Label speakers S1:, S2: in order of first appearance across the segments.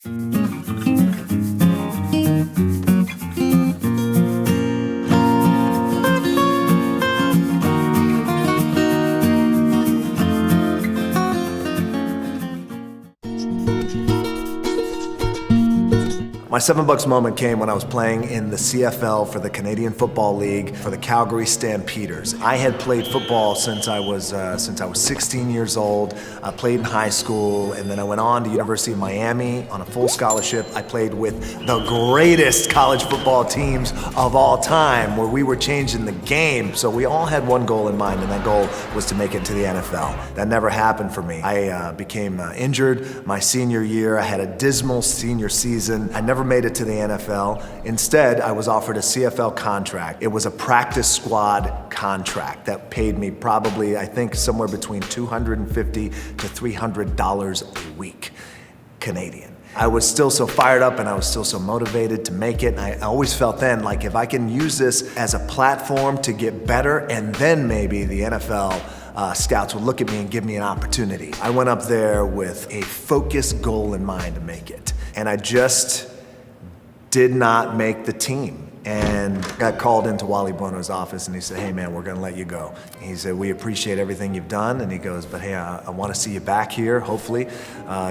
S1: My $7 moment came when I was playing in the CFL for the Canadian Football League for the Calgary Stampeders. I had played football since I was 16 years old. I played in high school, and then I went on to University of Miami on a full scholarship. I played with the greatest college football teams of all time, where we were changing the game. So we all had one goal in mind, and that goal was to make it to the NFL. That never happened for me. I became injured my senior year. I had a dismal senior season. I never made it to the NFL. Instead, I was offered a CFL contract. It was a practice squad contract that paid me probably, I think, somewhere between $250 to $300 a week, Canadian. I was still so fired up and I was still so motivated to make it. And I always felt then, like, if I can use this as a platform to get better, and then maybe the NFL scouts would look at me and give me an opportunity. I went up there with a focused goal in mind to make it. And I just did not make the team, and got called into Wally Buono's office, and he said, "Hey man, we're gonna let you go." He said, "We appreciate everything you've done," and he goes, "But hey, I wanna see you back here. Hopefully,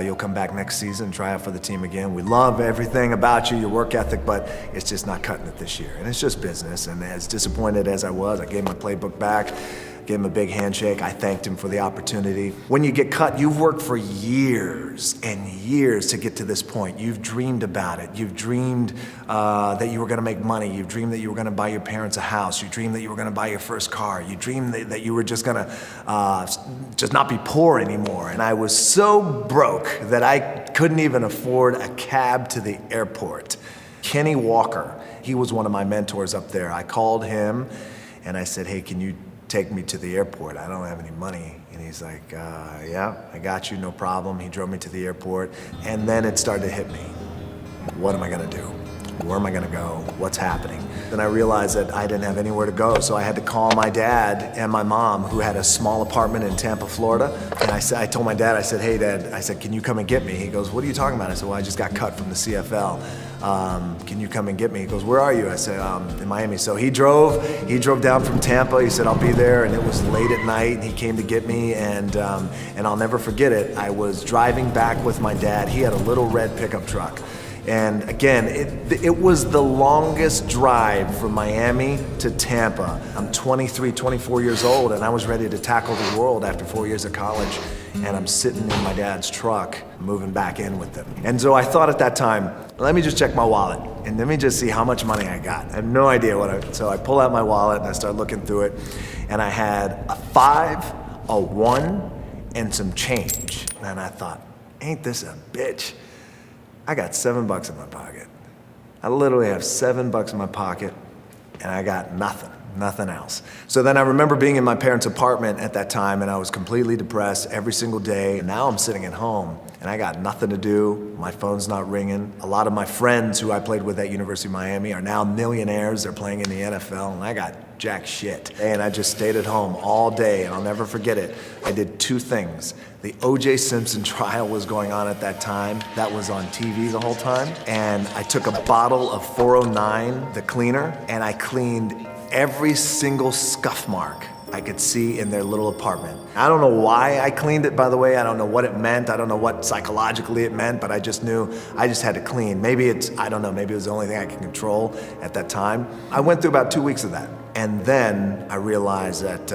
S1: you'll come back next season and try out for the team again. We love everything about you, your work ethic, but it's just not cutting it this year." And it's just business, and as disappointed as I was, I gave my playbook back, gave him a big handshake. I thanked him for the opportunity. When you get cut, you've worked for years and years to get to this point. You've dreamed about it. You've dreamed that you were gonna make money. You've dreamed that you were gonna buy your parents a house. You dreamed that you were gonna buy your first car. You dreamed that you were just gonna just not be poor anymore. And I was so broke that I couldn't even afford a cab to the airport. Kenny Walker, he was one of my mentors up there. I called him and I said, "Hey, can you take me to the airport? I don't have any money." And he's like, "Yeah, I got you, no problem." He drove me to the airport, and then it started to hit me. What am I gonna do? Where am I gonna go? What's happening? Then I realized that I didn't have anywhere to go, so I had to call my dad and my mom, who had a small apartment in Tampa, Florida. And I told my dad, I said, "Hey Dad," I said, "can you come and get me?" He goes, "What are you talking about?" I said, "Well, I just got cut from the CFL. Can you come and get me?" He goes, "Where are you?" I said, "In Miami." So he drove down from Tampa. He said, "I'll be there," and it was late at night, and he came to get me, and I'll never forget it. I was driving back with my dad. He had a little red pickup truck. And again, it was the longest drive from Miami to Tampa. I'm 23, 24 years old, and I was ready to tackle the world after 4 years of college. And I'm sitting in my dad's truck, moving back in with him. And so I thought at that time, let me just check my wallet, and let me just see how much money I got. I have no idea so I pull out my wallet and I start looking through it, and I had a 5, a 1, and some change. And I thought, ain't this a bitch? I got $7 in my pocket. I literally have $7 in my pocket, and I got nothing else. So then I remember being in my parents' apartment at that time, and I was completely depressed every single day. And now I'm sitting at home, and I got nothing to do. My phone's not ringing. A lot of my friends who I played with at University of Miami are now millionaires. They're playing in the NFL, and I got jack shit. And I just stayed at home all day, and I'll never forget it. I did 2 things. The O.J. Simpson trial was going on at that time. That was on TV the whole time. And I took a bottle of 409, the cleaner, and I cleaned every single scuff mark I could see in their little apartment. I don't know why I cleaned it, by the way. I don't know what it meant. I don't know what psychologically it meant, but I just knew I just had to clean. Maybe I don't know, maybe it was the only thing I could control at that time. I went through about 2 weeks of that. And then I realized that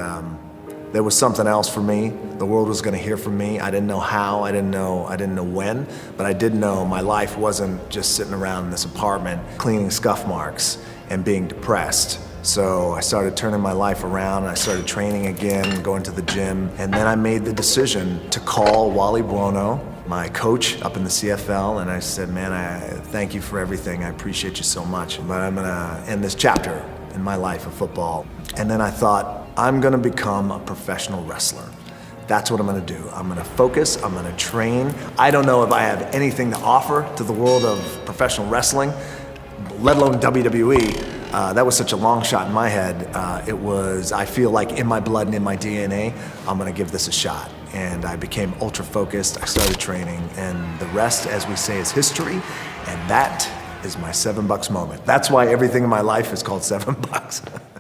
S1: there was something else for me. The world was gonna hear from me. I didn't know how, I didn't know when, but I did know my life wasn't just sitting around in this apartment cleaning scuff marks and being depressed. So I started turning my life around. I started training again, going to the gym, and then I made the decision to call Wally Buono, my coach up in the CFL, and I said, "Man, I thank you for everything. I appreciate you so much, but I'm gonna end this chapter in my life of football." And then I thought, I'm gonna become a professional wrestler. That's what I'm gonna do. I'm gonna focus, I'm gonna train. I don't know if I have anything to offer to the world of professional wrestling, let alone WWE. That was such a long shot in my head. I feel like in my blood and in my DNA, I'm gonna give this a shot. and I became ultra focused. I started training, and the rest, as we say, is history, and that is my $7 moment. That's why everything in my life is called $7.